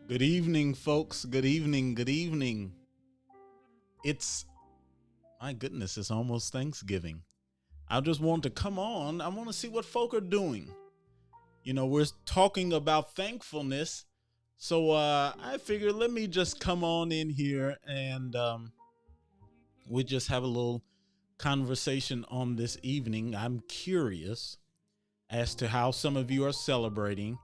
Good evening, folks. Good evening. Good evening. It's, my goodness, it's almost Thanksgiving. I just want to come on. I want to see what folk are doing. We're talking about thankfulness. So I figured let me just come on in here and we just have a little conversation on this evening. I'm curious as to how some of you are celebrating.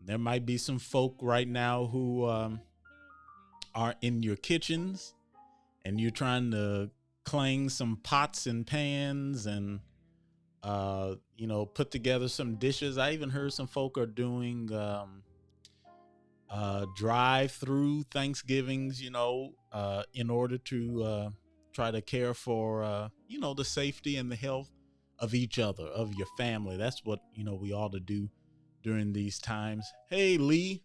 There might be some folk right now who are in your kitchens and you're trying to clang some pots and pans and put together some dishes. I even heard some folk are doing drive-through Thanksgivings, in order to try to care for the safety and the health of each other, of your family. That's what we ought to do during these times. Hey, Lee,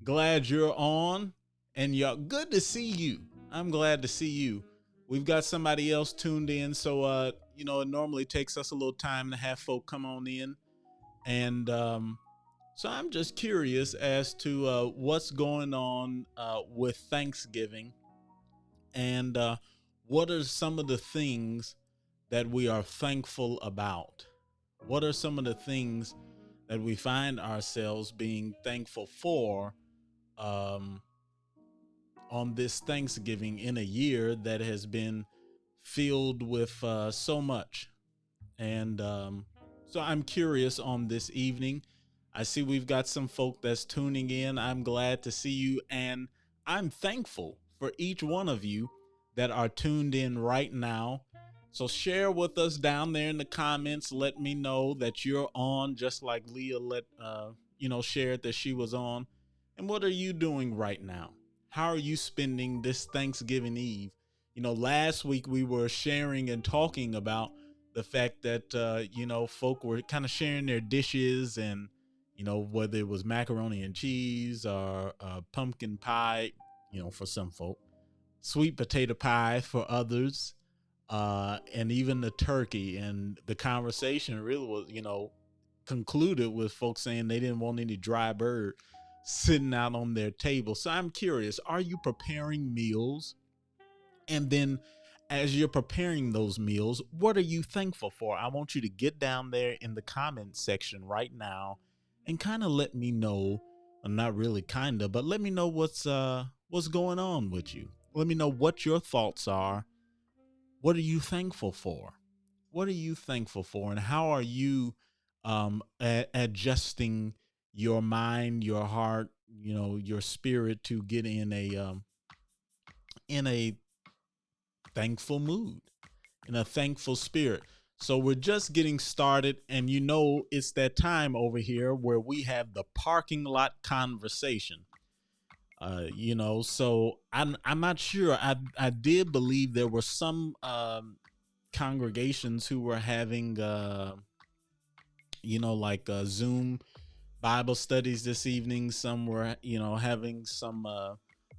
glad you're on, and y'all, good to see you. I'm glad to see you. We've got somebody else tuned in, so it normally takes us a little time to have folk come on in, and so I'm just curious as to what's going on with Thanksgiving, and what are some of the things that we are thankful about. What are some of the things that we find ourselves being thankful for um, on this Thanksgiving in a year that has been filled with so much? And so I'm curious on this evening. I see we've got some folk that's tuning in. I'm glad to see you. And I'm thankful for each one of you that are tuned in right now. So share with us down there in the comments. Let me know that you're on, just like Leah shared that she was on. And what are you doing right now? How are you spending this Thanksgiving Eve? Last week we were sharing and talking about the fact that folk were kind of sharing their dishes, and whether it was macaroni and cheese or pumpkin pie, for some folk, sweet potato pie for others, and even the turkey. And the conversation really was, concluded with folks saying they didn't want any dry bird sitting out on their table. So I'm curious, are you preparing meals? And then as you're preparing those meals, what are you thankful for? I want you to get down there in the comment section right now and kind of let me know, well, not really kind of, but let me know what's going on with you. Let me know what your thoughts are. What are you thankful for? What are you thankful for, and how are you adjusting your mind, your heart, your spirit to get in a thankful mood, in a thankful spirit. So we're just getting started, and it's that time over here where we have the parking lot conversation. So I'm not sure. I did believe there were some congregations who were having like Zoom Bible studies this evening. Some were having some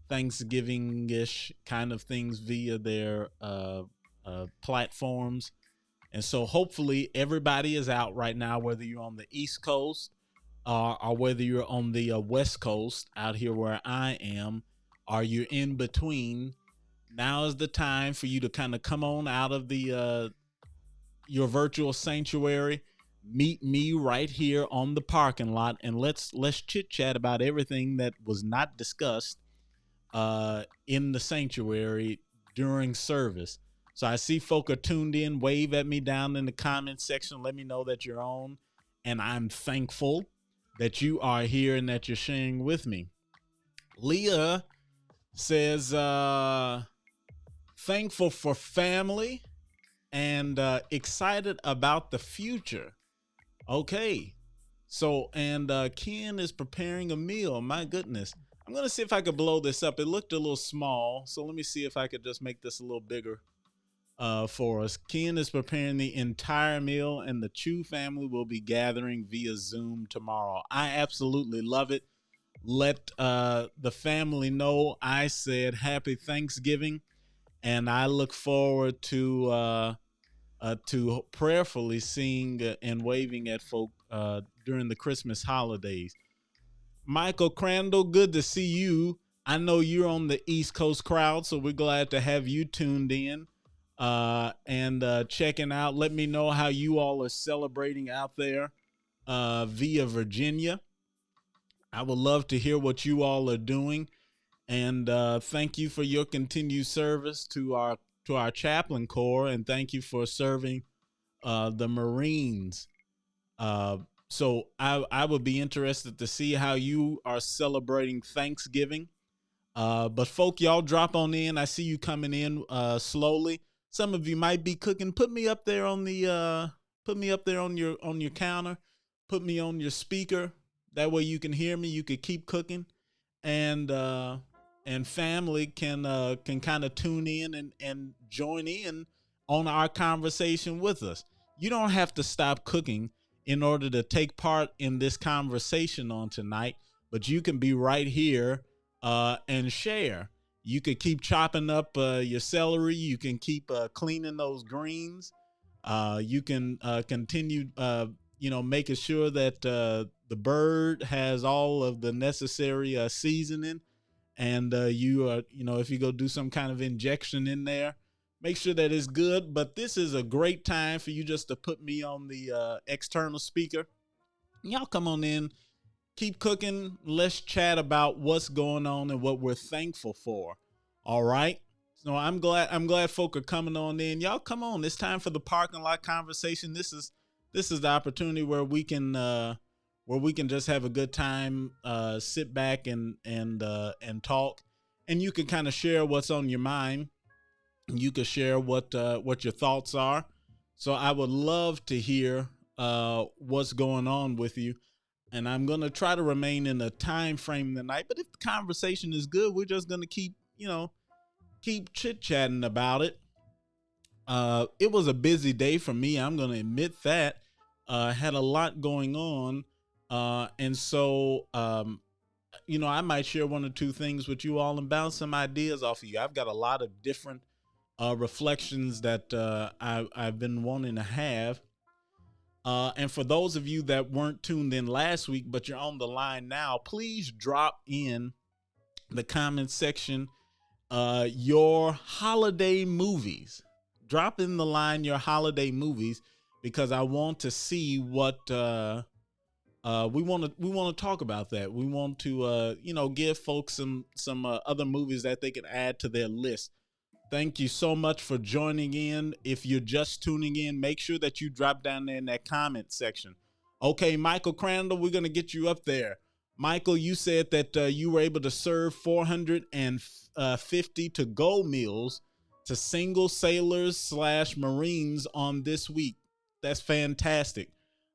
Thanksgiving ish kind of things via their platforms. And so hopefully everybody is out right now, whether you're on the East Coast or whether you're on the West Coast out here where I am, or you're in between. Now is the time for you to kind of come on out of the your virtual sanctuary. Meet me right here on the parking lot, and let's chit chat about everything that was not discussed in the sanctuary during service. So I see folk are tuned in. Wave at me down in the comment section. Let me know that you're on. And I'm thankful that you are here and that you're sharing with me. Leah says, thankful for family and excited about the future. Okay. So, and Ken is preparing a meal. My goodness. I'm going to see if I could blow this up. It looked a little small. So let me see if I could just make this a little bigger for us. Ken is preparing the entire meal, and the Chu family will be gathering via Zoom tomorrow. I absolutely love it. Let the family know I said happy Thanksgiving, and I look forward to prayerfully seeing and waving at folk during the Christmas holidays. Michael Crandall, good to see you. I know you're on the East Coast crowd, so we're glad to have you tuned in and checking out. Let me know how you all are celebrating out there via Virginia. I would love to hear what you all are doing, and thank you for your continued service to our chaplain corps, and thank you for serving the Marines. Uh, so I would be interested to see how you are celebrating Thanksgiving. But folk, y'all drop on in. I see you coming in slowly. Some of you might be cooking. Put me up there on your counter. Put me on your speaker. That way you can hear me. You could keep cooking, and family can kind of tune in and join in on our conversation with us. You don't have to stop cooking in order to take part in this conversation on tonight, but you can be right here and share. You could keep chopping up your celery. You can keep cleaning those greens. You can continue, making sure that the bird has all of the necessary seasoning. And if you go do some kind of injection in there, make sure that it's good. But this is a great time for you just to put me on the external speaker. Y'all come on in, keep cooking. Let's chat about what's going on and what we're thankful for. All right. So I'm glad folk are coming on in. Y'all come on. It's time for the parking lot conversation. This is the opportunity where we can just have a good time, sit back and talk, and you can kind of share what's on your mind. You can share what your thoughts are. So I would love to hear what's going on with you, and I'm gonna try to remain in a time frame tonight. But if the conversation is good, we're just gonna keep chit chatting about it. It was a busy day for me. I'm gonna admit that. Had a lot going on, and so I might share one or two things with you all and bounce some ideas off of you. I've got a lot of different reflections that I've been wanting to have. And for those of you that weren't tuned in last week, but you're on the line now, please drop in the comment section your holiday movies. Drop in the line your holiday movies, because I want to see what we want to talk about that. We want to give folks some other movies that they can add to their list. Thank you so much for joining in. If you're just tuning in, make sure that you drop down there in that comment section. Okay, Michael Crandall, we're going to get you up there. Michael, you said that you were able to serve 450 to-go meals to single sailors / Marines on this week. That's fantastic.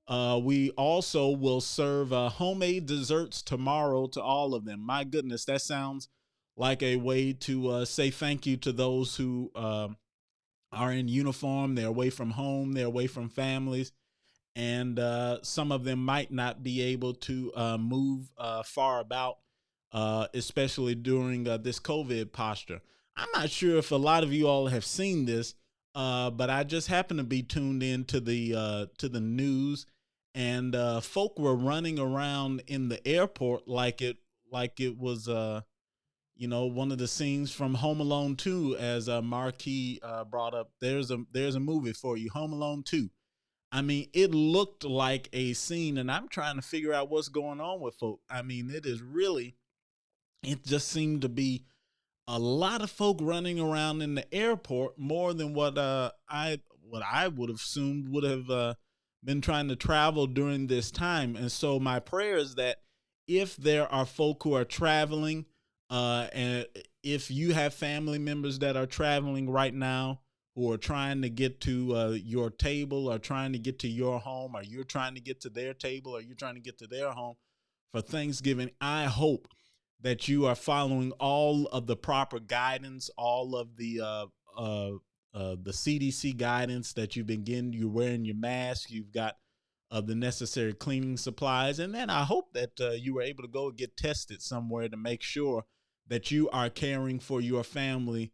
We also will serve homemade desserts tomorrow to all of them. My goodness, that sounds like a way to say thank you to those who are in uniform. They're away from home. They're away from families. And some of them might not be able to move far about, especially during this COVID posture. I'm not sure if a lot of you all have seen this, but I just happened to be tuned in to the news, and folk were running around in the airport like it was one of the scenes from Home Alone 2, as Marquis brought up. There's a movie for you, Home Alone 2. I mean, it looked like a scene, and I'm trying to figure out what's going on with folk. I mean, it just seemed to be a lot of folk running around in the airport, more than what I would have assumed would have been trying to travel during this time. And so my prayer is that if there are folk who are traveling, and if you have family members that are traveling right now, who are trying to get to your table, or trying to get to your home, or you're trying to get to their table, or you're trying to get to their home for Thanksgiving, I hope that you are following all of the proper guidance, all of the CDC guidance, that you've been getting. You're wearing your mask. You've got the necessary cleaning supplies. And then I hope that you were able to go get tested somewhere to make sure that you are caring for your family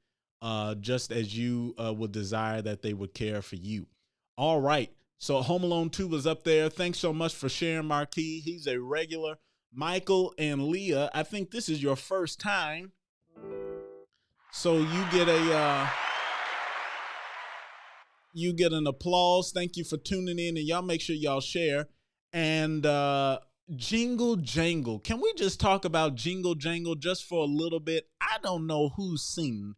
just as you would desire that they would care for you. All right. So Home Alone 2 was up there. Thanks so much for sharing, Marquis. He's a regular. Michael and Leah, I think this is your first time, so you get an applause. Thank you for tuning in, and y'all make sure y'all share. And Jingle Jangle. Can we just talk about Jingle Jangle just for a little bit? I don't know who's seen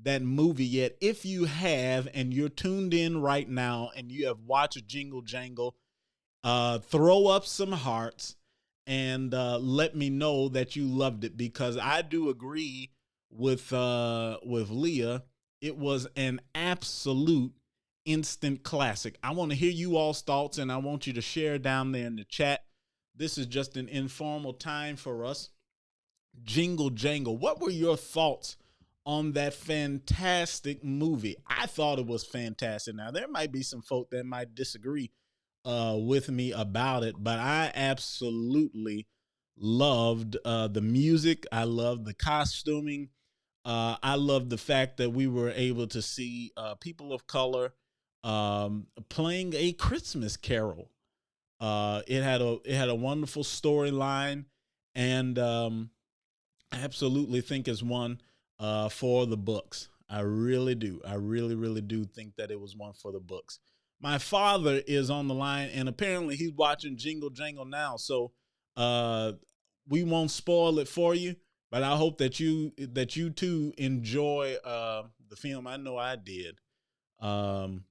that movie yet. If you have and you're tuned in right now and you have watched Jingle Jangle, throw up some hearts and let me know that you loved it, because I do agree with Leah. It was an absolute instant classic. I want to hear you all's thoughts, and I want you to share down there in the chat. This is just an informal time for us. Jingle Jangle. What were your thoughts on that fantastic movie? I thought it was fantastic. Now, there might be some folk that might disagree with me about it, but I absolutely loved the music. I loved the costuming. I loved the fact that we were able to see people of color playing a Christmas carol. It had a wonderful storyline, and I absolutely think it's one for the books. I really do. I really, really do think that it was one for the books. My father is on the line, and apparently he's watching Jingle Jangle now. So uh, we won't spoil it for you, but I hope that you too enjoy the film. I know I did. Um,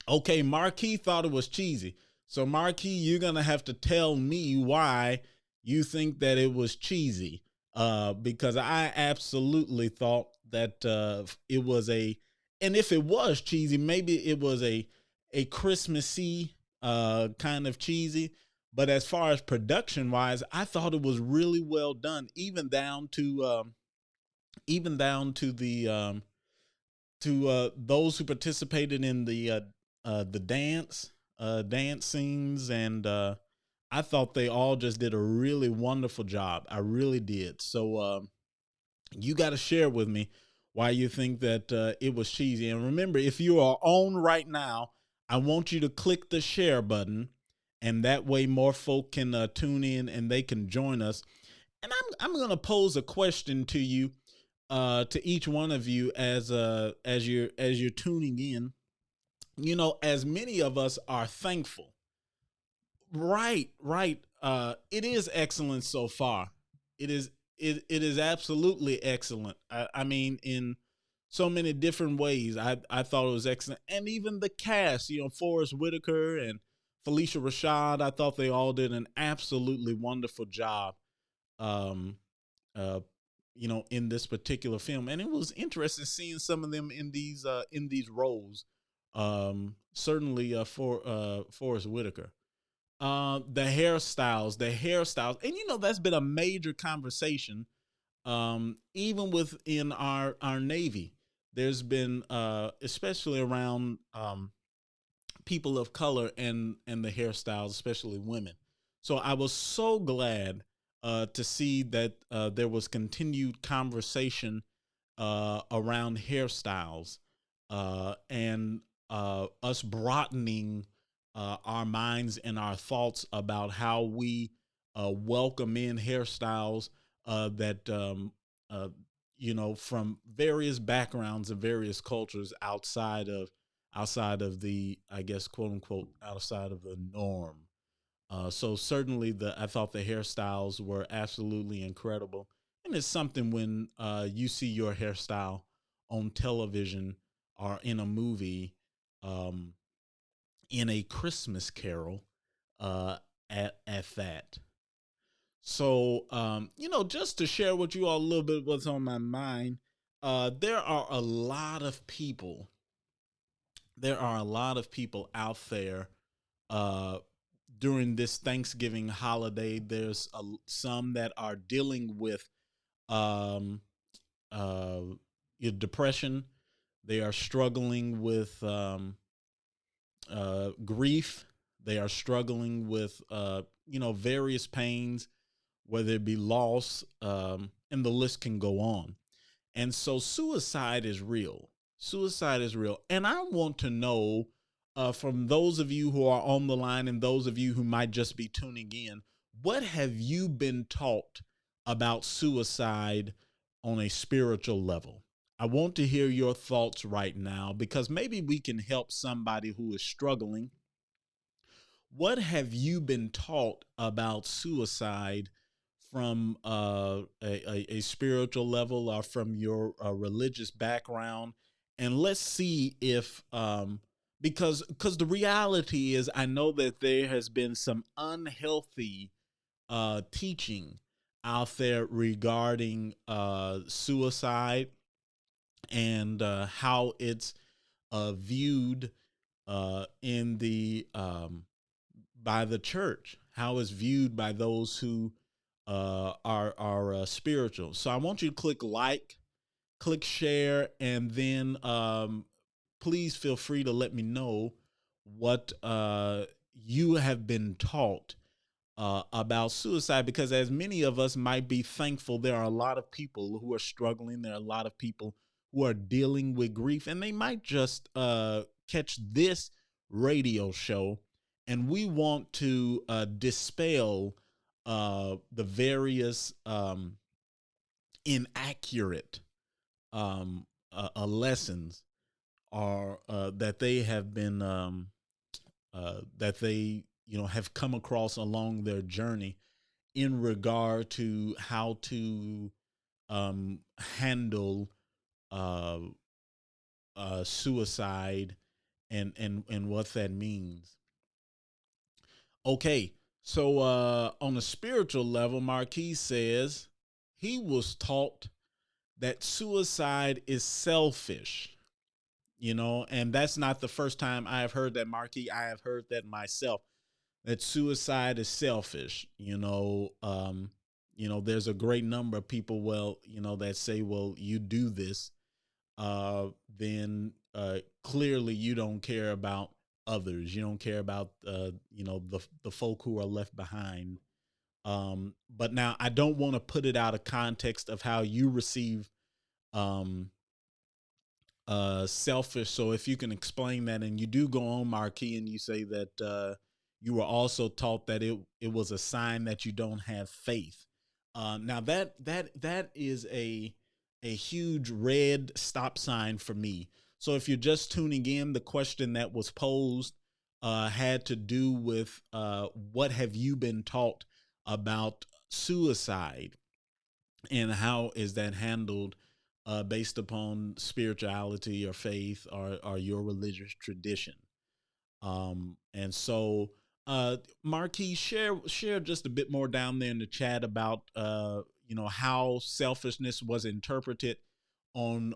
Okay, Marquis thought it was cheesy. So, Marquis, you're gonna have to tell me why you think that it was cheesy. Because I absolutely thought that it was and if it was cheesy, maybe it was a Christmassy kind of cheesy. But as far as production wise, I thought it was really well done, even down to those who participated in the dance scenes, and I thought they all just did a really wonderful job. I really did. So you got to share with me why you think that it was cheesy. And remember, if you are on right now, I want you to click the share button, and that way more folk can tune in and they can join us. And I'm gonna pose a question to you, to each one of you, as you're tuning in. As many of us are thankful. Right, right. It is excellent so far. It is absolutely excellent. I mean, in so many different ways. I thought it was excellent. And even the cast, Forrest Whitaker and Felicia Rashad, I thought they all did an absolutely wonderful job. Um uh in this particular film, and it was interesting seeing some of them in these roles. Certainly for Forrest Whitaker. The hairstyles, and that's been a major conversation. Even within our Navy, there's been especially around people of color and the hairstyles, especially women. So I was so glad to see that there was continued conversation around hairstyles, and us broadening our minds and our thoughts about how we welcome in hairstyles that from various backgrounds and various cultures outside of the, I guess, quote unquote, outside of the norm. So certainly I thought the hairstyles were absolutely incredible, and it's something when you see your hairstyle on television or in a movie, um, in a Christmas Carol, uh, at that. So just to share with you all a little bit what's on my mind, there are a lot of people. There are a lot of people out there uh, during this Thanksgiving holiday. There's some that are dealing with um, uh, depression. They are struggling with grief. They are struggling with various pains, whether it be loss, and the list can go on. And so suicide is real. Suicide is real. And I want to know, from those of you who are on the line and those of you who might just be tuning in, what have you been taught about suicide on a spiritual level? I want to hear your thoughts right now because maybe we can help somebody who is struggling. What have you been taught about suicide from a spiritual level or from your religious background? And let's see if because the reality is, I know that there has been some unhealthy teaching out there regarding suicide and how it's viewed in the by the church, how it's viewed by those who are spiritual. So I want you to click like, click share, and then please feel free to let me know what you have been taught about suicide, because as many of us might be thankful, there are a lot of people who are struggling. There are a lot of people who are dealing with grief, and they might just catch this radio show. And we want to dispel the various inaccurate lessons are that they have been that they have come across along their journey in regard to how to handle uh, suicide and what that means. Okay, so on a spiritual level, Marquis says he was taught that suicide is selfish. And that's not the first time I have heard that, Marquis. I have heard that myself, that suicide is selfish. There's a great number of people, well, that say, well, you do this, then clearly you don't care about others. You don't care about the folk who are left behind. But now I don't want to put it out of context of how you receive um selfish. So if you can explain that, and you do go on, Marquis, and you say that you were also taught that it was a sign that you don't have faith. Now that is a huge red stop sign for me. So if you're just tuning in, the question that was posed had to do with what have you been taught about suicide, and how is that handled based upon spirituality or faith, or your religious tradition. And so, Marquis, share just a bit more down there in the chat about how selfishness was interpreted on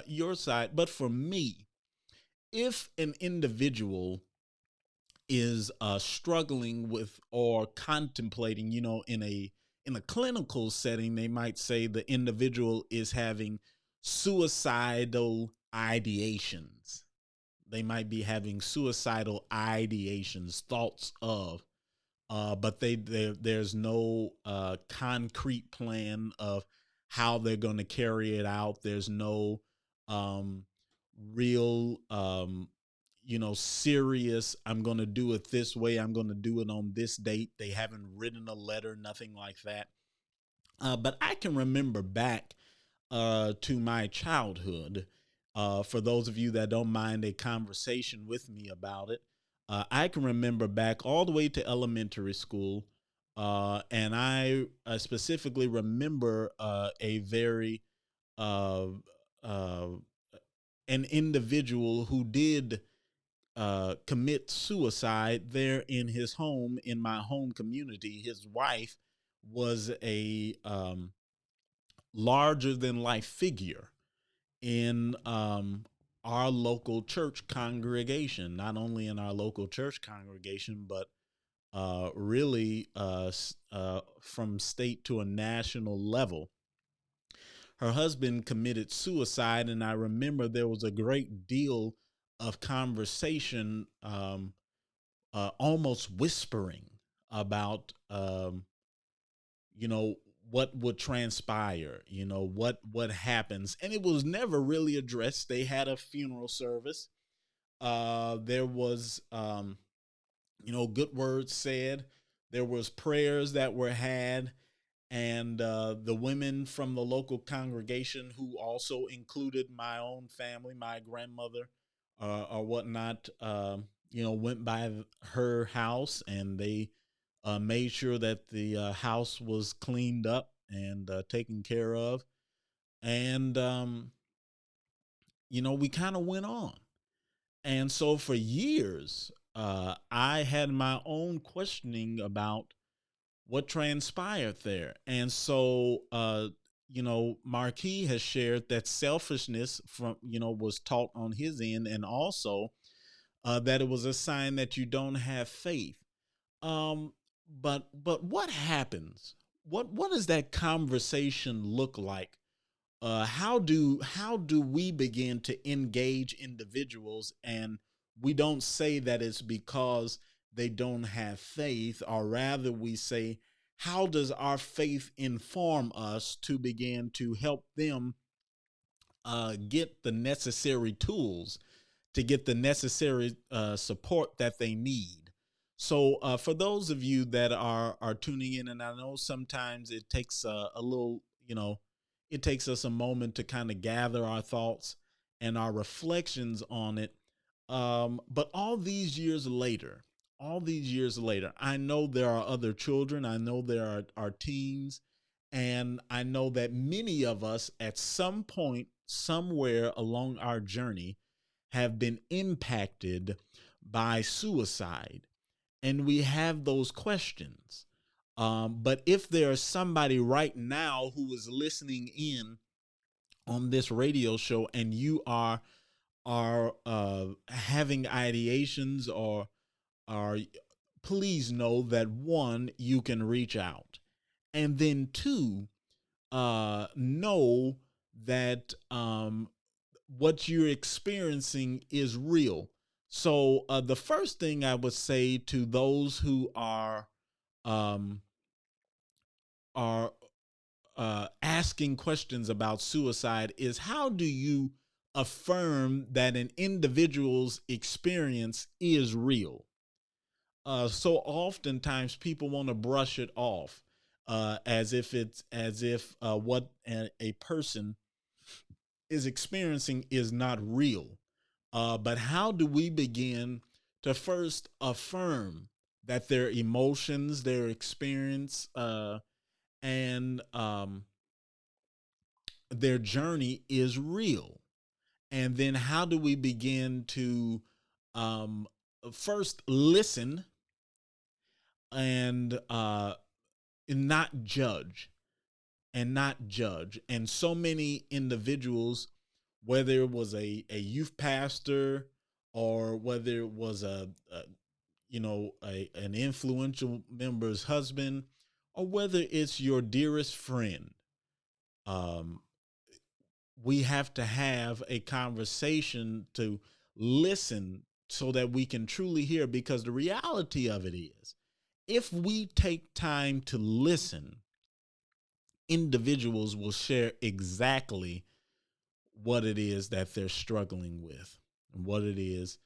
your side. But for me, if an individual is struggling with or contemplating, in a clinical setting, they might say the individual is having suicidal ideations. They might be having suicidal ideations, thoughts of, but there's no concrete plan of how they're going to carry it out. There's no um, real, serious, I'm going to do it this way, I'm going to do it on this date. They haven't written a letter, nothing like that. But I can remember back to my childhood. For those of you that don't mind a conversation with me about it, I can remember back all the way to elementary school. And I specifically remember a very, uh, uh, an individual who did commit suicide there in his home, in my home community. His wife was a larger than life figure in our local church congregation, not only in our local church congregation, but really from state to a national level. Her husband committed suicide, and I remember there was a great deal of conversation, almost whispering about, you know, what would transpire, what happens, and it was never really addressed. They had a funeral service. There was, good words said. There was prayers that were had, and the women from the local congregation, who also included my own family, my grandmother, or whatnot, went by her house, and they made sure that the house was cleaned up and taken care of. And we kind of went on. And so for years, I had my own questioning about what transpired there. And so, Marquis has shared that selfishness was taught on his end, and also that it was a sign that you don't have faith. Um, but what happens? What does that conversation look like? How do we begin to engage individuals, and we don't say that it's because they don't have faith, or rather we say, how does our faith inform us to begin to help them get the necessary tools, to get the necessary support that they need. So, for those of you that are tuning in, and I know sometimes it takes a little, it takes us a moment to kind of gather our thoughts and our reflections on it. But all these years later, I know there are other children. I know there are teens, and I know that many of us at some point, somewhere along our journey, have been impacted by suicide. And we have those questions. But if there's somebody right now who is listening in on this radio show, and you are having ideations, or are, please know that, one, you can reach out, and then two, know that what you're experiencing is real. So the first thing I would say to those who um, are asking questions about suicide is, how do you affirm that an individual's experience is real? So oftentimes people want to brush it off, as if what a person is experiencing is not real. But how do we begin to first affirm that their emotions, their experience, and their journey is real? And then how do we begin to um, first listen, and not judge, and so many individuals, whether it was a youth pastor, or whether it was an influential member's husband, or whether it's your dearest friend, um, we have to have a conversation to listen, so that we can truly hear. Because the reality of it is, if we take time to listen, individuals will share exactly what it is that they're struggling with, and what it is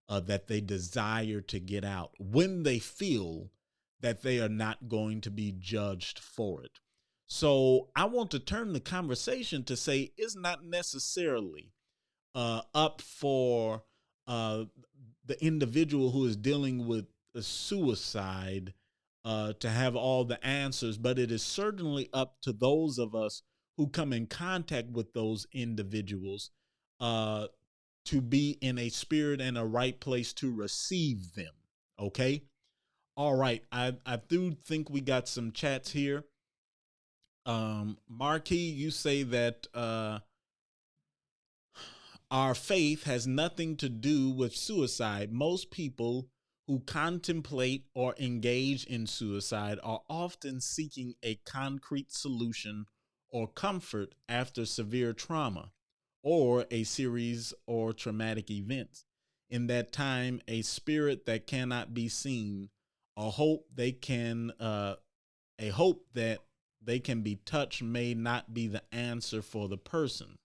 that they desire to get out, when they feel that they are not going to be judged for it. So I want to turn the conversation to say, it's not necessarily up for uh, the individual who is dealing with a suicide to have all the answers, but it is certainly up to those of us who come in contact with those individuals uh, to be in a spirit and a right place to receive them. Okay. All right. I do think we got some chats here. Marquis, you say that our faith has nothing to do with suicide. Most people who contemplate or engage in suicide are often seeking a concrete solution or comfort after severe trauma or a series or traumatic events. In that time, a spirit that cannot be seen, a hope they can, a hope that they can be touched, may not be the answer for the person.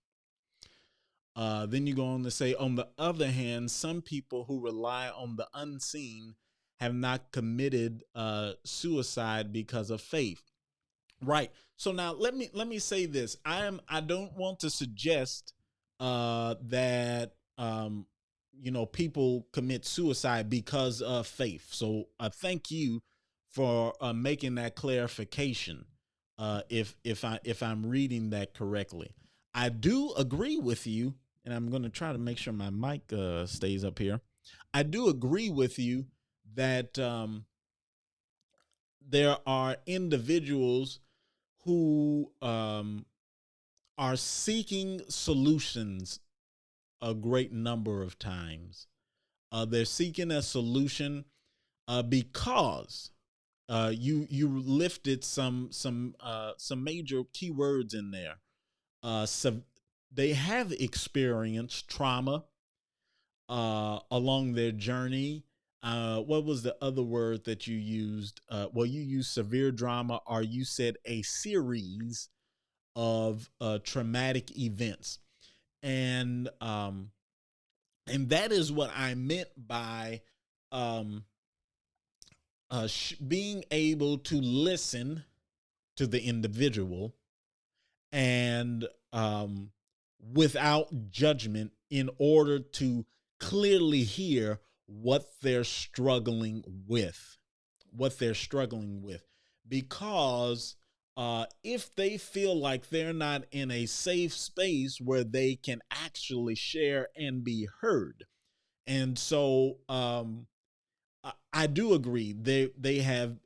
Then you go on to say, on the other hand, some people who rely on the unseen have not committed suicide because of faith. Right. So now let me say this. I don't want to suggest that people commit suicide because of faith. So thank you for making that clarification. If I'm reading that correctly, I do agree with you, and I'm going to try to make sure my mic stays up here. I do agree with you that there are individuals who are seeking solutions a great number of times. They're seeking a solution because you lifted some major keywords in there. So they have experienced trauma along their journey. What was the other word that you used? Well, you used severe drama, or you said a series of traumatic events, and and that is what I meant by um, being able to listen to the individual and without judgment in order to clearly hear what they're struggling with, what they're struggling with. Because if they feel like they're not in a safe space where they can actually share and be heard, and so I do agree they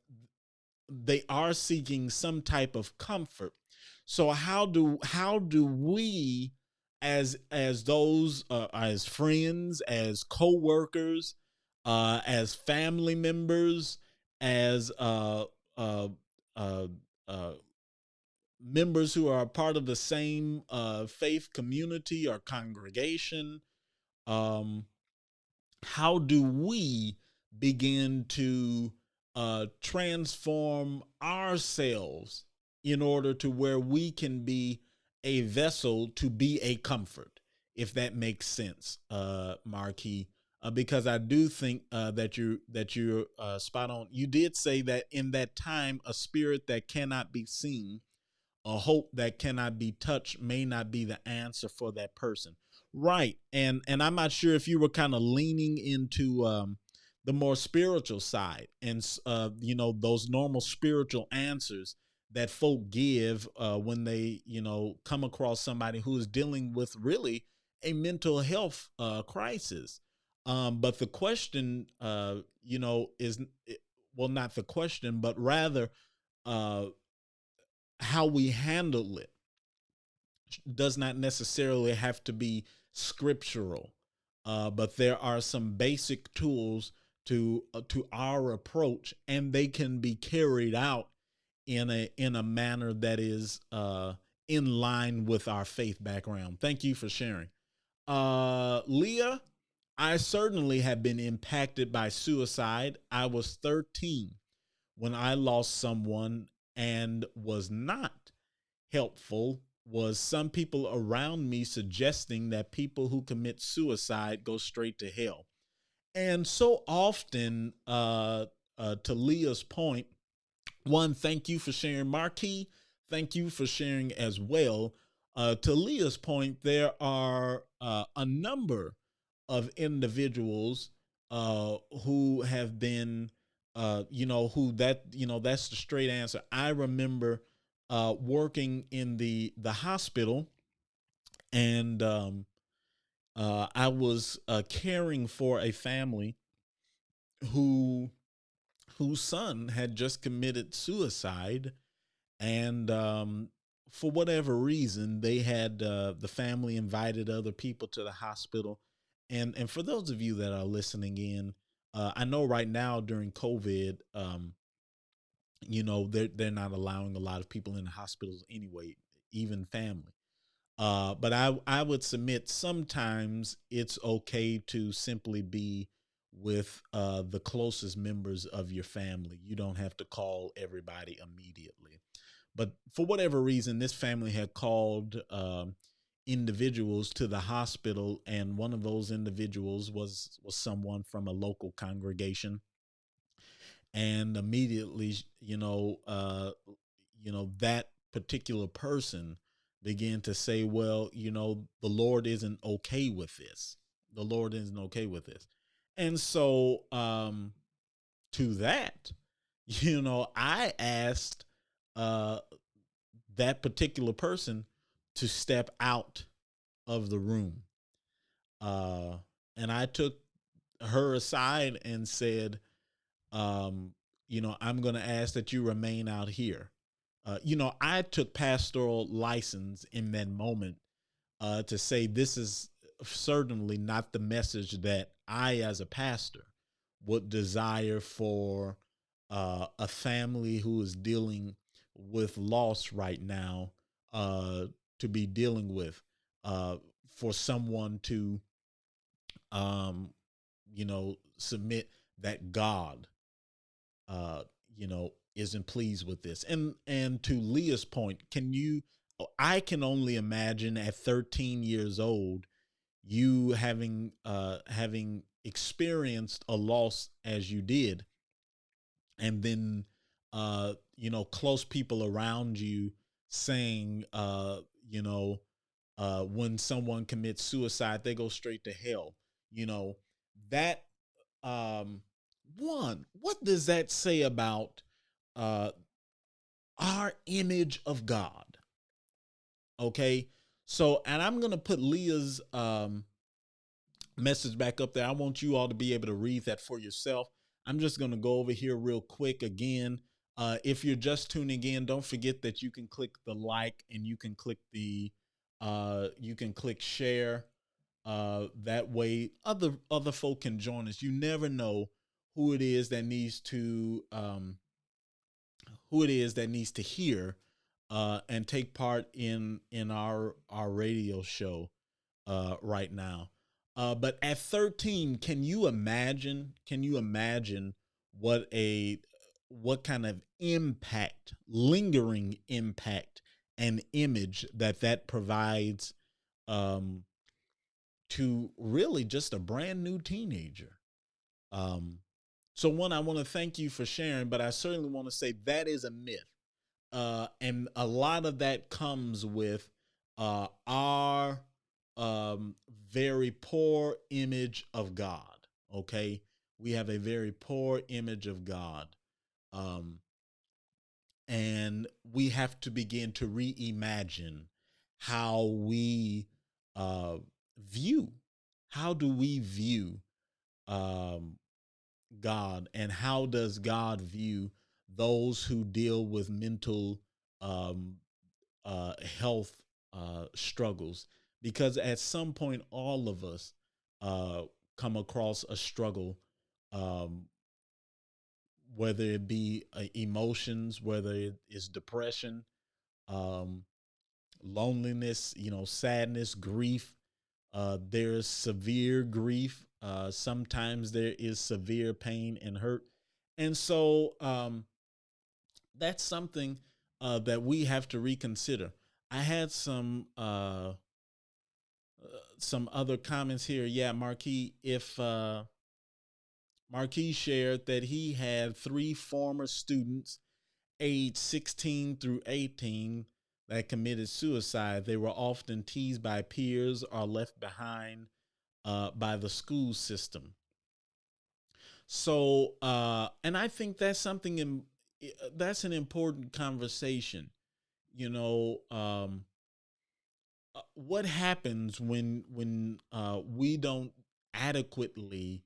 are seeking some type of comfort. So how do we, as those as friends, as co-workers, as family members, as uh, uh, uh, members who are a part of the same faith community or congregation, um, how do we begin to transform ourselves in order to where we can be a vessel to be a comfort, if that makes sense, Marquis? Because I do think that you're spot on. You did say that in that time, a spirit that cannot be seen, a hope that cannot be touched, may not be the answer for that person. Right. And I'm not sure if you were kind of leaning into the more spiritual side, and those normal spiritual answers that folk give when they come across somebody who is dealing with really a mental health crisis. But the question is, well, not the question, but rather uh how we handle it does not necessarily have to be scriptural, but there are some basic tools to our approach, and they can be carried out in a manner that is in line with our faith background. Thank you for sharing, Leah. I certainly have been impacted by suicide. I was 13 when I lost someone, and was not helpful was some people around me suggesting that people who commit suicide go straight to hell. And so often, to Leah's point, one, thank you for sharing, Marquis. Thank you for sharing as well. To Leah's point, there are a number of individuals who have been, that's the straight answer. I remember working in the hospital, and I was caring for a family who whose son had just committed suicide, and for whatever reason, they had the family invited other people to the hospital. And for those of you that are listening in, I know right now during COVID, they're not allowing a lot of people in the hospitals anyway, even family. But I would submit sometimes it's okay to simply be with the closest members of your family. You don't have to call everybody immediately. But for whatever reason, this family had called individuals to the hospital, and one of those individuals was someone from a local congregation. and immediately, that particular person began to say, well, the Lord isn't okay with this. The Lord isn't okay with this. And so, to that, I asked uh, that particular person to step out of the room. Uh, and I took her aside and said, um, I'm going to ask that you remain out here. I took pastoral license in that moment to say this is certainly not the message that I, as a pastor, would desire for a family who is dealing with loss right now uh, to be dealing with. For someone to, submit that God, uh, isn't pleased with this. And to Leah's point, I can only imagine at 13 years old, you having experienced a loss as you did, and then close people around you saying, when someone commits suicide, they go straight to hell. That um one, what does that say about uh our image of God? Okay. So, and I'm going to put Leah's message back up there. I want you all to be able to read that for yourself. I'm just going to go over here real quick again. If you're just tuning in, don't forget that you can click the like, and you can click share. That way other folk can join us. You never know who it is that needs to hear and take part in our radio show right now. But at 13, can you imagine? Can you imagine what kind of impact, lingering impact, and image that provides um, to really just a brand new teenager? Um, so, one, I want to thank you for sharing, but I certainly want to say that is a myth. And a lot of that comes with our very poor image of God. Okay, we have a very poor image of God, um, and we have to begin to reimagine how we uh, view. How do we view um, God, and how does God view those who deal with mental um, health struggles? Because at some point, all of us uh, come across a struggle, um, whether it be emotions, whether it is depression, um, loneliness, sadness, grief. There's severe grief. Sometimes there is severe pain and hurt. And so that's something that we have to reconsider. I had some other comments here. Yeah, Marquis, if Marquis shared that he had 3 former students aged 16 through 18 that committed suicide. They were often teased by peers or left behind by the school system. So, and I think that's that's an important conversation. What happens when we don't adequately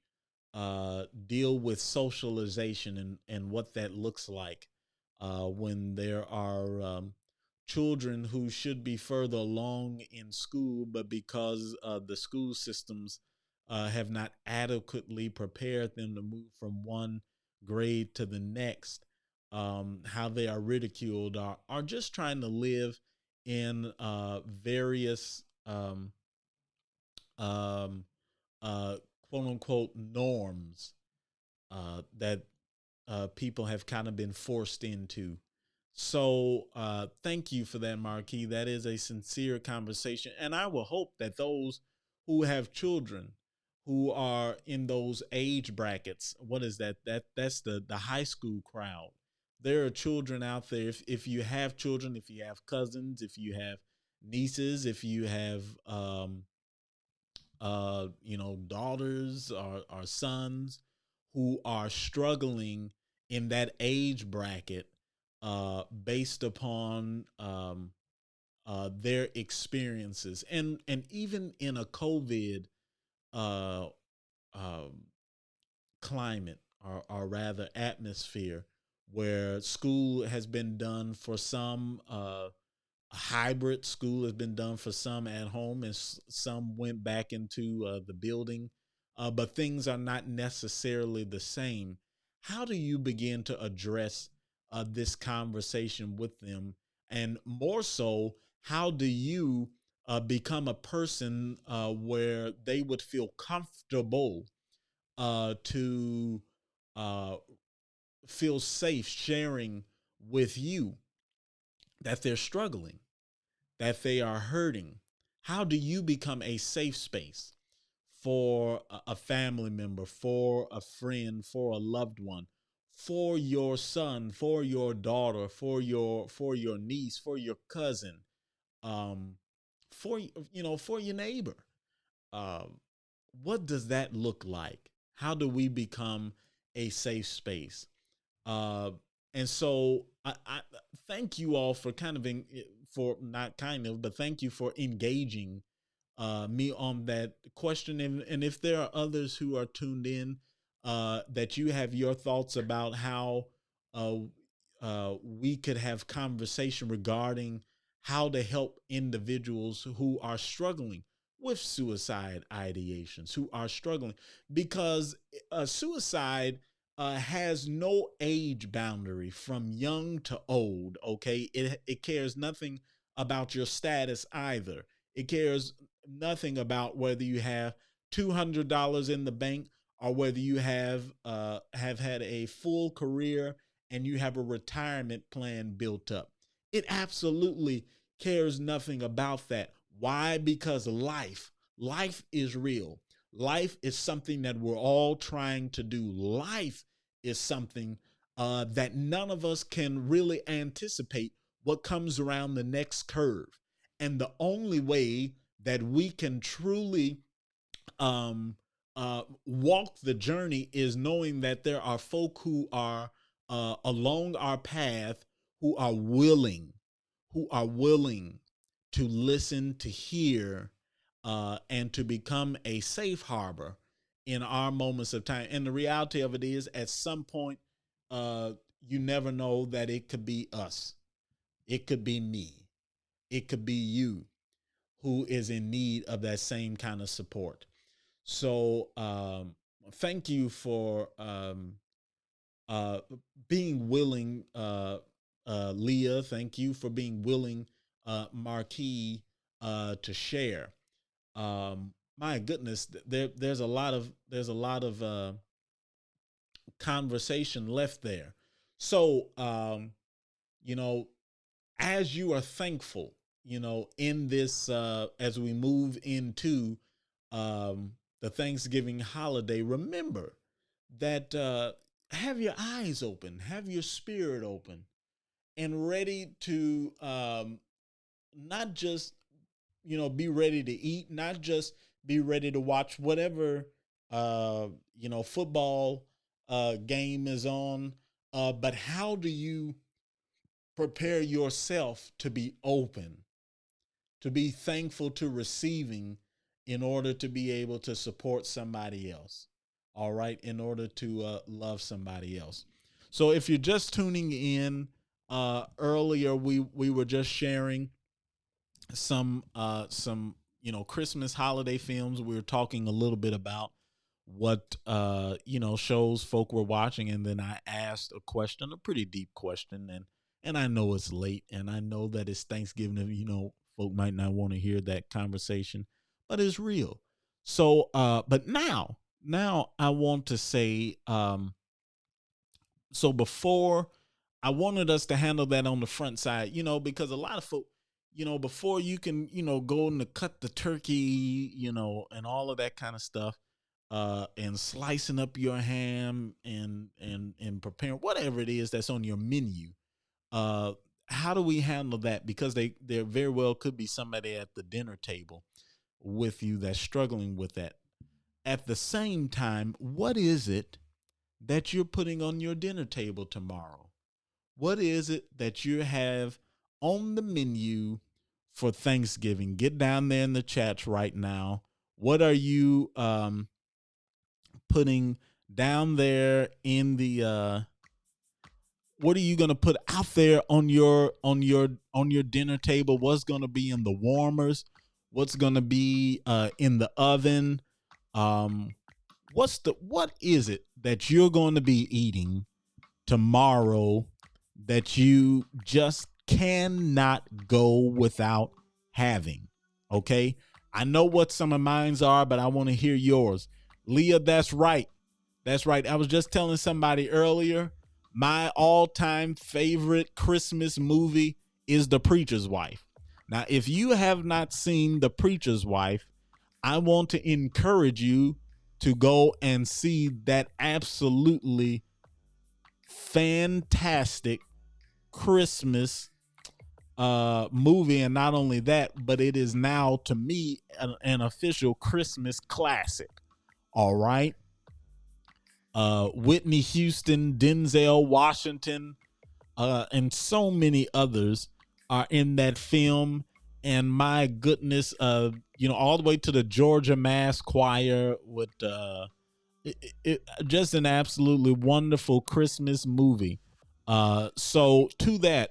deal with socialization, and what that looks like when there are children who should be further along in school, but because the school systems have not adequately prepared them to move from one grade to the next, how they are ridiculed, are just trying to live in various um, uh, quote unquote norms that people have kind of been forced into. So thank you for that, Marquis. That is a sincere conversation. And I will hope that those who have children who are in those age brackets. What is that? That's the high school crowd. There are children out there. If you have children, if you have cousins, if you have nieces, if you have daughters or sons who are struggling in that age bracket, based upon their experiences, and even in a COVID uh, um, climate, or rather atmosphere, where school has been done for some, hybrid school has been done for some at home, and some went back into the building, but things are not necessarily the same. How do you begin to address this conversation with them? And more so, how do you become a person where they would feel comfortable to uh, feel safe sharing with you that they're struggling, that they are hurting? How do you become a safe space for a family member, for a friend, for a loved one, for your son, for your daughter, for your niece, for your cousin, um, for your neighbor? Um, what does that look like? How do we become a safe space? Uh, and so I thank you all for for not kind of, but thank you for engaging me on that question. And if there are others who are tuned in, that you have your thoughts about how uh, we could have conversation regarding how to help individuals who are struggling with suicide ideations, who are struggling, because suicide has no age boundary from young to old. Okay, it cares nothing about your status either. It cares nothing about whether you have $200 in the bank, or whether you have had a full career and you have a retirement plan built up. It absolutely cares nothing about that. Why? Because life is real. Life is something that we're all trying to do. Life is something that none of us can really anticipate what comes around the next curve. And the only way that we can truly walk the journey is knowing that there are folk who are along our path, who are willing to listen, to hear, and to become a safe harbor in our moments of time. And the reality of it is, at some point, uh, you never know that it could be us, it could be me, it could be you who is in need of that same kind of support. So thank you for uh, being willing, Leah. Thank you for being willing, Marquis, to share. My goodness, there's a lot of conversation left there. So you know, as you are thankful, in this, as we move into the Thanksgiving holiday, remember that, have your eyes open, have your spirit open, and ready to, not just, be ready to eat, not just be ready to watch whatever, football game is on, but how do you prepare yourself to be open, to be thankful, to receiving, in order to be able to support somebody else. All right. In order to love somebody else. So if you're just tuning in, earlier, we were just sharing some Christmas holiday films. We were talking a little bit about what shows folk were watching, and then I asked a question, a pretty deep question, and I know it's late, and I know that it's Thanksgiving, and folk might not want to hear that conversation, but it's real. So but now I want to say, so before, I wanted us to handle that on the front side, because a lot of folk, before you can, go and cut the turkey, and all of that kind of stuff, and slicing up your ham and preparing whatever it is that's on your menu. Uh, how do we handle that? Because there very well could be somebody at the dinner table with you that's struggling with that. At the same time, what is it that you're putting on your dinner table tomorrow? What is it that you have on the menu for Thanksgiving? Get down there in the chats right now. What are you putting down there in the what are you going to put out there on your dinner table? What's going to be in the warmers? What's going to be in the oven? Um what is it that you're going to be eating tomorrow that you just cannot go without having? Okay? I know what some of mine's are, but I want to hear yours. Leah, that's right. That's right. I was just telling somebody earlier, my all-time favorite Christmas movie is The Preacher's Wife. Now, if you have not seen The Preacher's Wife, I want to encourage you to go and see that absolutely fantastic Christmas movie. And not only that, but it is now, to me, an official Christmas classic. All right. Whitney Houston, Denzel Washington, and so many others are in that film. And my goodness, all the way to the Georgia Mass Choir with just an absolutely wonderful Christmas movie. So to that,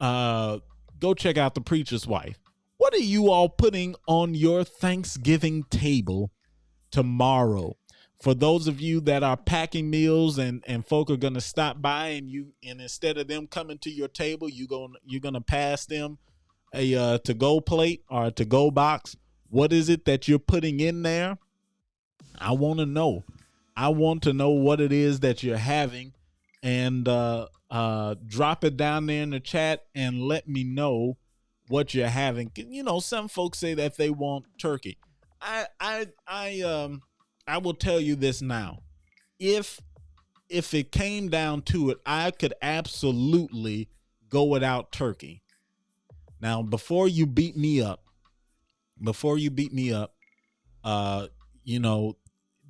go check out The Preacher's Wife. What are you all putting on your Thanksgiving table tomorrow? For those of you that are packing meals and folk are going to stop by and instead of them coming to your table, you're going to pass them a to-go plate or a to-go box. What is it that you're putting in there? I want to know. I want to know what it is that you're having, and drop it down there in the chat and let me know what you're having. Some folks say that they want turkey. I will tell you this now. If it came down to it, I could absolutely go without turkey. Now, before you beat me up,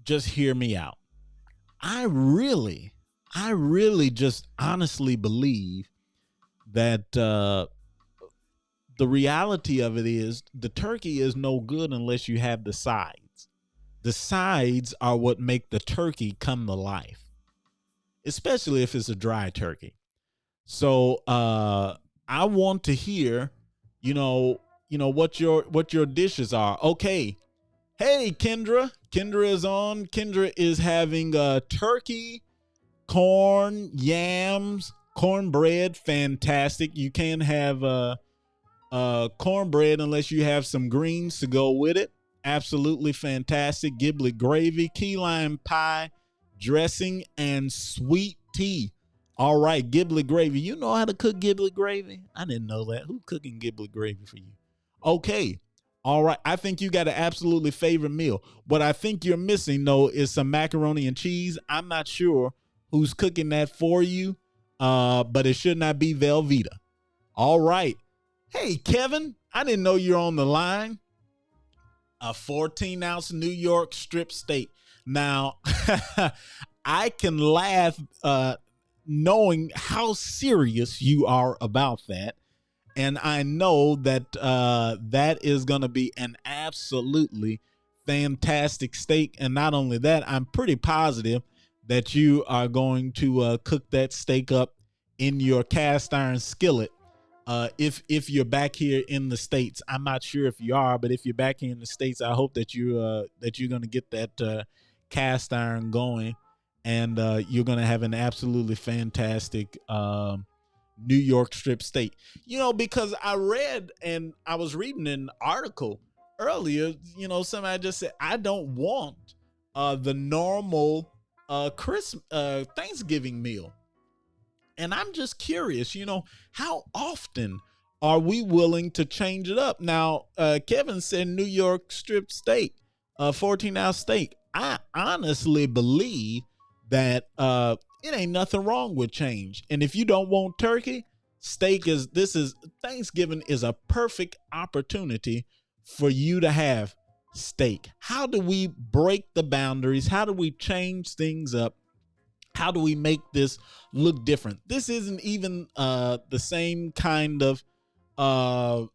just hear me out. I really just honestly believe that the reality of it is the turkey is no good unless you have the sides. The sides are what make the turkey come to life, especially if it's a dry turkey. So I want to hear, what your dishes are. Okay. Hey, Kendra. Kendra is on. Kendra is having turkey, corn, yams, cornbread. Fantastic. You can't have cornbread unless you have some greens to go with it. Absolutely fantastic. Giblet gravy, key lime pie, dressing, and sweet tea. All right, giblet gravy. You know how to cook giblet gravy? I didn't know that. Who's cooking giblet gravy for you? Okay. All right. I think you got an absolutely favorite meal. What I think you're missing, though, is some macaroni and cheese. I'm not sure who's cooking that for you, but it should not be Velveeta. All right. Hey, Kevin, I didn't know you're on the line. A 14-ounce New York strip steak. Now, I can laugh knowing how serious you are about that. And I know that that is going to be an absolutely fantastic steak. And not only that, I'm pretty positive that you are going to cook that steak up in your cast iron skillet. If you're back here in the States, I'm not sure if you are, but if you're back here in the States, I hope that you're going to get that cast iron going, and you're going to have an absolutely fantastic New York strip steak. Because I was reading an article earlier. Somebody just said, I don't want the normal Thanksgiving meal. And I'm just curious, how often are we willing to change it up? Now, Kevin said New York strip steak, 14-ounce steak. I honestly believe that it ain't nothing wrong with change. And if you don't want turkey, steak is this is Thanksgiving is a perfect opportunity for you to have steak. How do we break the boundaries? How do we change things up? How do we make this look different? This isn't even the same kind of quote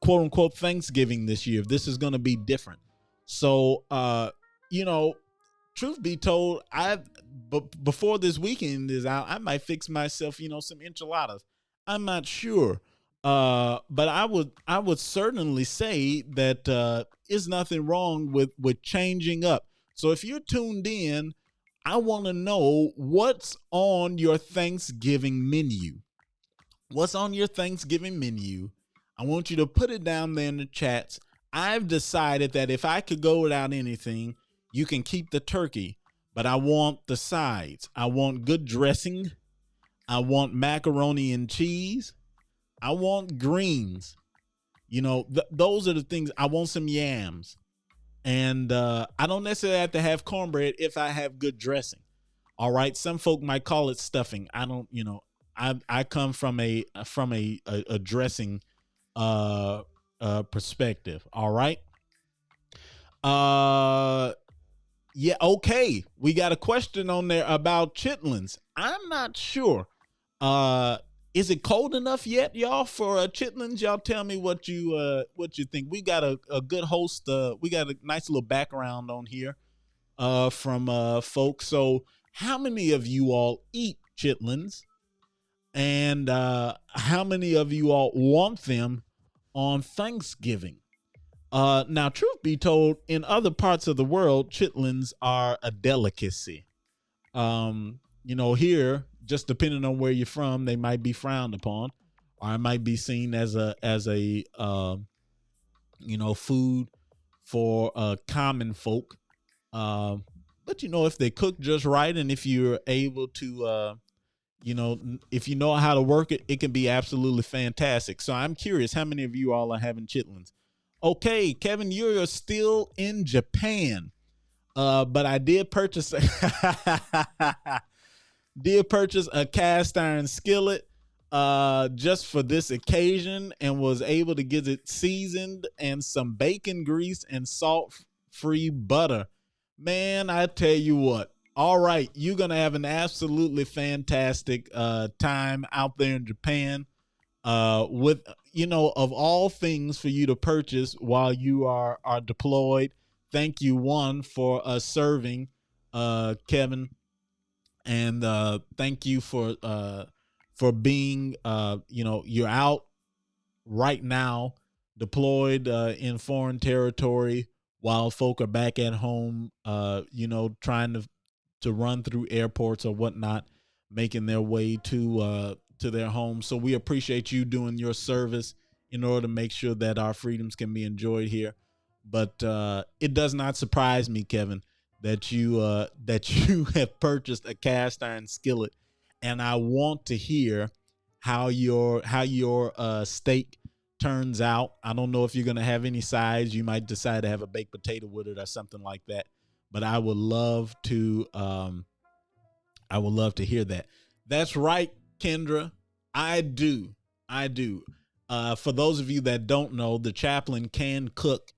unquote Thanksgiving this year. This is going to be different. So you know, truth be told, before this weekend is out, I might fix myself, some enchiladas. I'm not sure. But I would certainly say that is nothing wrong with changing up. So if you're tuned in, I want to know what's on your Thanksgiving menu. What's on your Thanksgiving menu? I want you to put it down there in the chats. I've decided that if I could go without anything, you can keep the turkey, but I want the sides. I want good dressing. I want macaroni and cheese. I want greens. Those are the things. I want some yams. And I don't necessarily have to have cornbread if I have good dressing. All right. Some folk might call it stuffing. I don't, I come from a dressing perspective. All right. Yeah, okay. We got a question on there about chitlins. I'm not sure. Is it cold enough yet, y'all, for chitlins? Y'all tell me what you think. We got a good host. We got a nice little background on here from folks. So how many of you all eat chitlins? And how many of you all want them on Thanksgiving? Now, truth be told, in other parts of the world, chitlins are a delicacy. Here, just depending on where you're from, they might be frowned upon, or it might be seen as a food for common folk. But if they cook just right, and if you're able to if you know how to work it, it can be absolutely fantastic. So I'm curious, how many of you all are having chitlins? Okay, Kevin, you're still in Japan. But I did purchase a cast iron skillet just for this occasion, and was able to get it seasoned and some bacon grease and salt-free butter. Man, I tell you what. All right, you're gonna have an absolutely fantastic time out there in Japan. With of all things for you to purchase while you are deployed. Thank you, one, for serving, Kevin, and thank you for being you're out right now, deployed in foreign territory, while folk are back at home, trying to run through airports or whatnot, making their way to their homes. So we appreciate you doing your service in order to make sure that our freedoms can be enjoyed here. But it does not surprise me, Kevin, that you have purchased a cast iron skillet, and I want to hear how your steak turns out. I don't know if you're gonna have any sides. You might decide to have a baked potato with it or something like that. But I would love to hear that. That's right, Kendra. I do. For those of you that don't know, the chaplain can cook.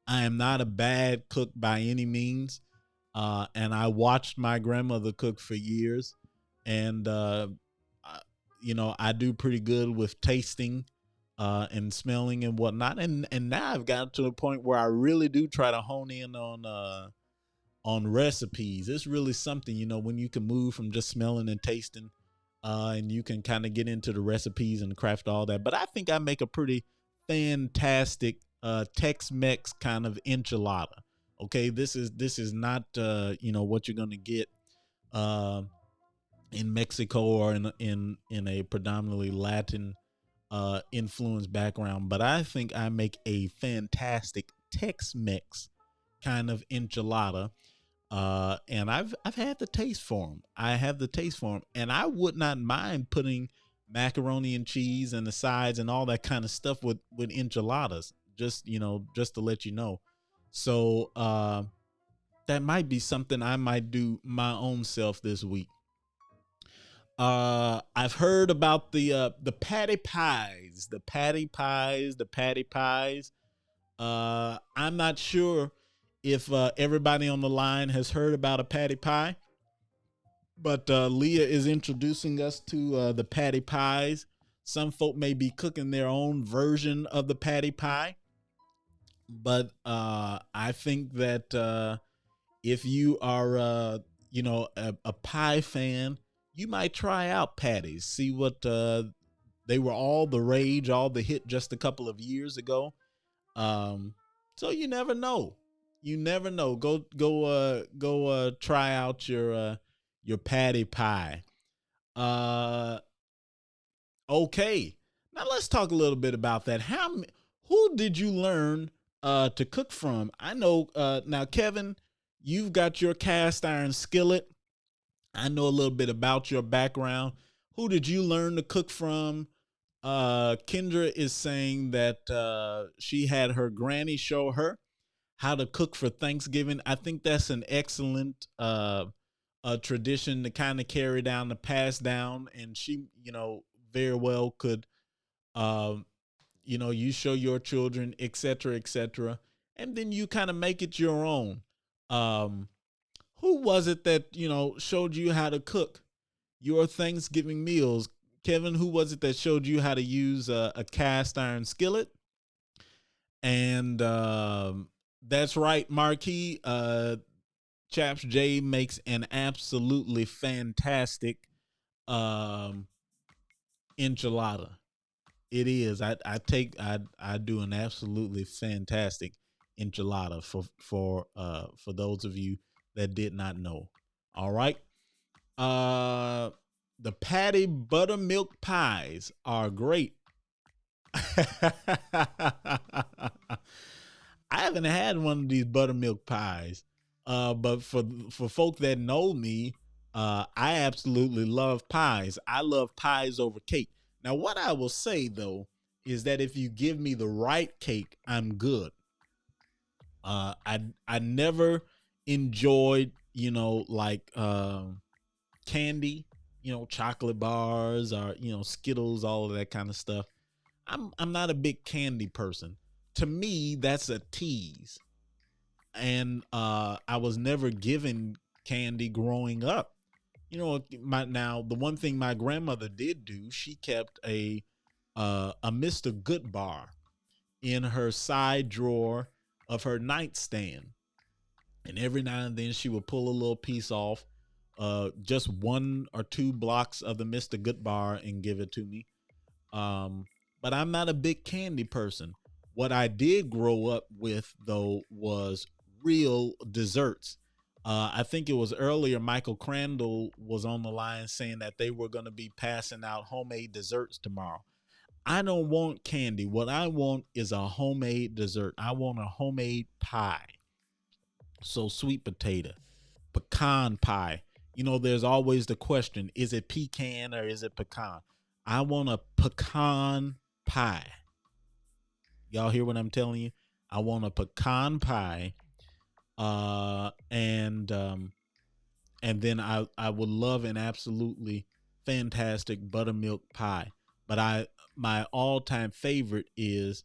I am not a bad cook by any means. And I watched my grandmother cook for years. And, I do pretty good with tasting and smelling and whatnot. And now I've gotten to the point where I really do try to hone in on recipes. It's really something, when you can move from just smelling and tasting, and you can kind of get into the recipes and craft all that. But I think I make a pretty fantastic Tex-Mex kind of enchilada. Okay, this is not what you're gonna get in Mexico or in a predominantly Latin influenced background. But I think I make a fantastic Tex-Mex kind of enchilada. And I've had the taste for them. I have the taste for them, and I would not mind putting macaroni and cheese and the sides and all that kind of stuff with enchiladas. Just to let you know. So that might be something I might do my own self this week. I've heard about the patty pies, the patty pies. I'm not sure if everybody on the line has heard about a patty pie, but Leah is introducing us to the patty pies. Some folk may be cooking their own version of the patty pie, but I think that if you are, a pie fan, you might try out patties. See what they were all the rage, all the hit just a couple of years ago. Um, so you never know. You never know. Go try out your patty pie. Uh, okay. Now let's talk a little bit about that. Who did you learn to cook from? I know now, Kevin, you've got your cast iron skillet. I know a little bit about your background. Who did you learn to cook from? Kendra is saying that she had her granny show her how to cook for Thanksgiving. I think that's an excellent tradition to kind of carry down, to pass down, and she, very well could, um, you show your children, etc., and then you kind of make it your own. Um, who was it that showed you how to cook your Thanksgiving meals? Kevin, who was it that showed you how to use a cast iron skillet? And that's right, Marquis. Chaps J makes an absolutely fantastic um, enchilada. It is. I do an absolutely fantastic enchilada for those of you that did not know. All right. The patty buttermilk pies are great. I haven't had one of these buttermilk pies. But for folk that know me, I absolutely love pies. I love pies over cake. Now, what I will say though is that if you give me the right cake, I'm good. I never enjoyed like candy, chocolate bars or Skittles, all of that kind of stuff. I'm not a big candy person. To me, that's a tease. And I was never given candy growing up. The one thing my grandmother did do, she kept a Mr. Good bar in her side drawer of her nightstand, and every now and then she would pull a little piece off, just 1 or 2 blocks of the Mr. Good bar, and give it to me. But I'm not a big candy person. What I did grow up with, though, was real desserts. I think it was earlier Michael Crandall was on the line saying that they were going to be passing out homemade desserts tomorrow. I don't want candy. What I want is a homemade dessert. I want a homemade pie. So sweet potato, pecan pie. There's always the question, is it pecan or is it pecan? I want a pecan pie. Y'all hear what I'm telling you? I want a pecan pie. And then I would love an absolutely fantastic buttermilk pie. But my all-time favorite is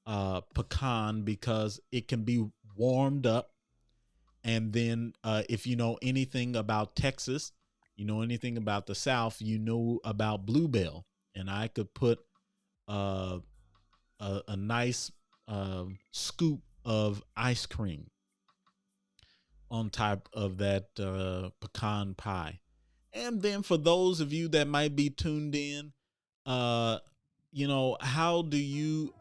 pecan, because it can be warmed up. And then if you know anything about Texas, you know anything about the South, you know about Bluebell. And I could put a nice scoop of ice cream on top of that pecan pie. And then for those of you that might be tuned in, how do you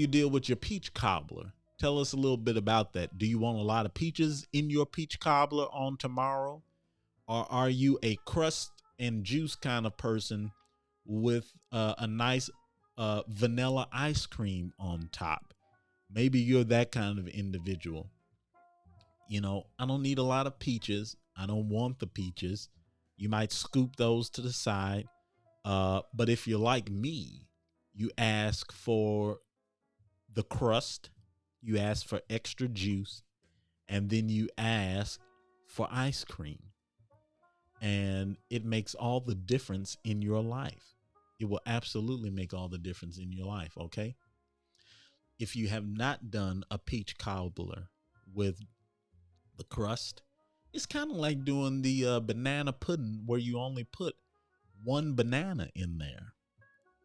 deal with your peach cobbler? Tell us a little bit about that. Do you want a lot of peaches in your peach cobbler on tomorrow? Or are you a crust and juice kind of person with a nice vanilla ice cream on top? Maybe you're that kind of individual. I don't need a lot of peaches. I don't want the peaches. You might scoop those to the side. But if you're like me, you ask for the crust, you ask for extra juice, and then you ask for ice cream. And it makes all the difference in your life. It will absolutely make all the difference in your life, okay? If you have not done a peach cobbler with the crust, it's kind of like doing the banana pudding where you only put one banana in there.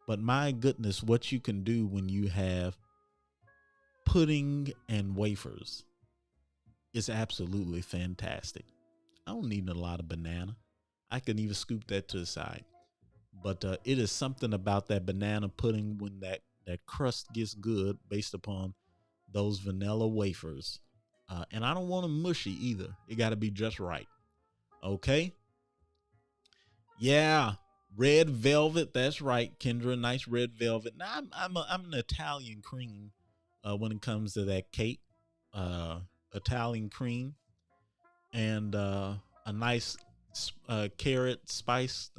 But my goodness, what you can do when you have pudding and wafers is absolutely fantastic. I don't need a lot of banana. I can even scoop that to the side. But it is something about that banana pudding when that crust gets good based upon those vanilla wafers. And I don't want them mushy either. It got to be just right. Okay? Yeah. Red velvet. That's right, Kendra. Nice red velvet. Now, I'm an Italian cream when it comes to that cake. Italian cream. And a nice carrot spice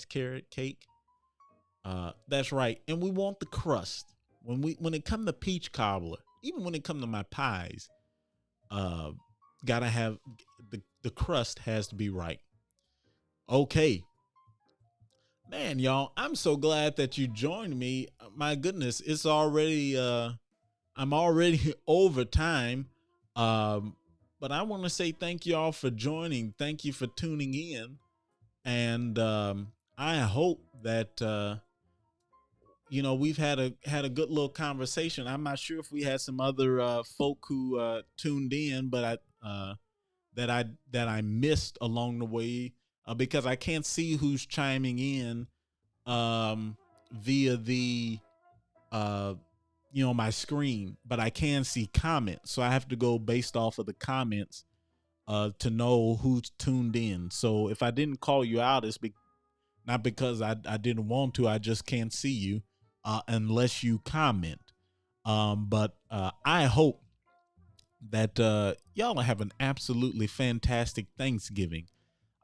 carrot cake. That's right. And we want the crust. When it comes to peach cobbler, even when it comes to my pies, gotta have the crust has to be right. Okay. Man, y'all, I'm so glad that you joined me. My goodness, it's already I'm already over time. But I want to say thank you all for joining. Thank you for tuning in. And I hope that we've had a good little conversation. I'm not sure if we had some other folk who tuned in, but that I missed along the way because I can't see who's chiming in via the my screen, but I can see comments, so I have to go based off of the comments to know who's tuned in. So if I didn't call you out, it's not because I didn't want to. I just can't see you unless you comment. But I hope that y'all have an absolutely fantastic Thanksgiving.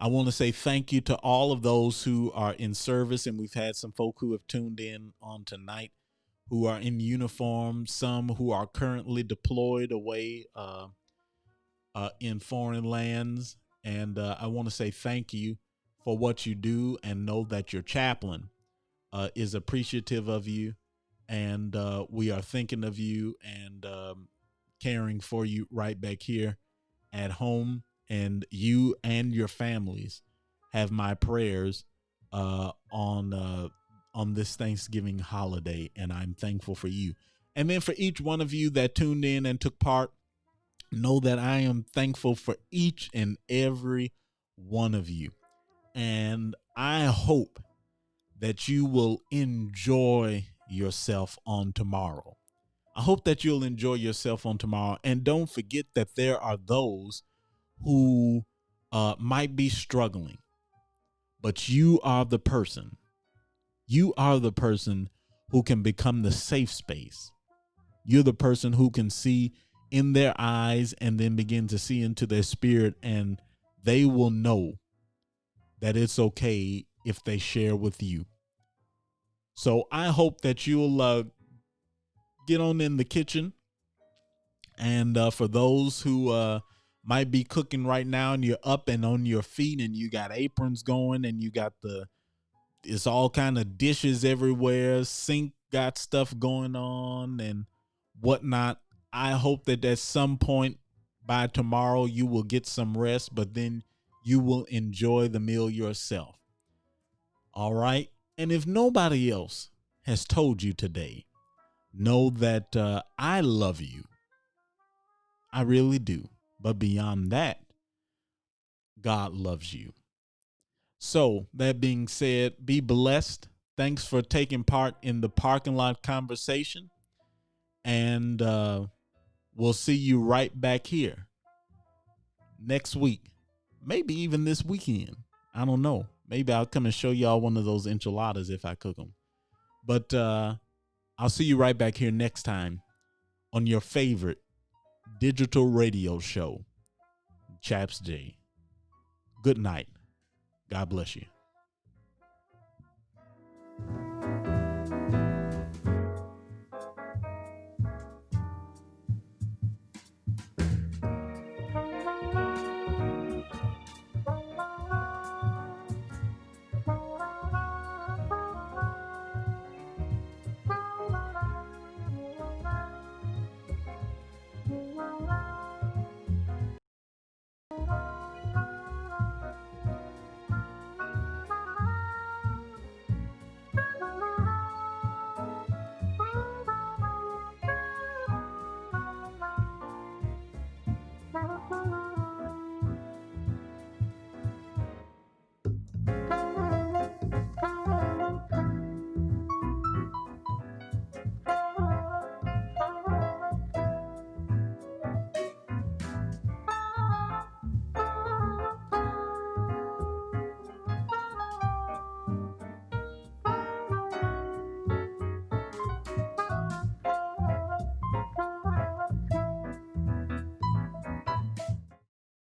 I want to say thank you to all of those who are in service, and we've had some folk who have tuned in on tonight who are in uniform, some who are currently deployed away in foreign lands. And I want to say thank you for what you do, and know that your chaplain is appreciative of you, and we are thinking of you and caring for you right back here at home. And you and your families have my prayers on this Thanksgiving holiday, and I'm thankful for you. And then for each one of you that tuned in and took part, know that I am thankful for each and every one of you. And I hope that you will enjoy yourself on tomorrow. I hope that you'll enjoy yourself on tomorrow. And don't forget that there are those who might be struggling, but you are the person. You are the person who can become the safe space. You're the person who can see in their eyes and then begin to see into their spirit, and they will know that it's okay if they share with you. So I hope that you'll get on in the kitchen. And for those who might be cooking right now, and you're up and on your feet and you got aprons going and you got it's all kind of dishes everywhere, sink got stuff going on and whatnot. I hope that at some point by tomorrow you will get some rest, but then you will enjoy the meal yourself. All right. And if nobody else has told you today, know that I love you. I really do. But beyond that, God loves you. So that being said, be blessed. Thanks for taking part in the parking lot conversation. And we'll see you right back here next week. Maybe even this weekend. I don't know. Maybe I'll come and show y'all one of those enchiladas if I cook them. But I'll see you right back here next time on your favorite digital radio show, Chaps J. Good night. God bless you.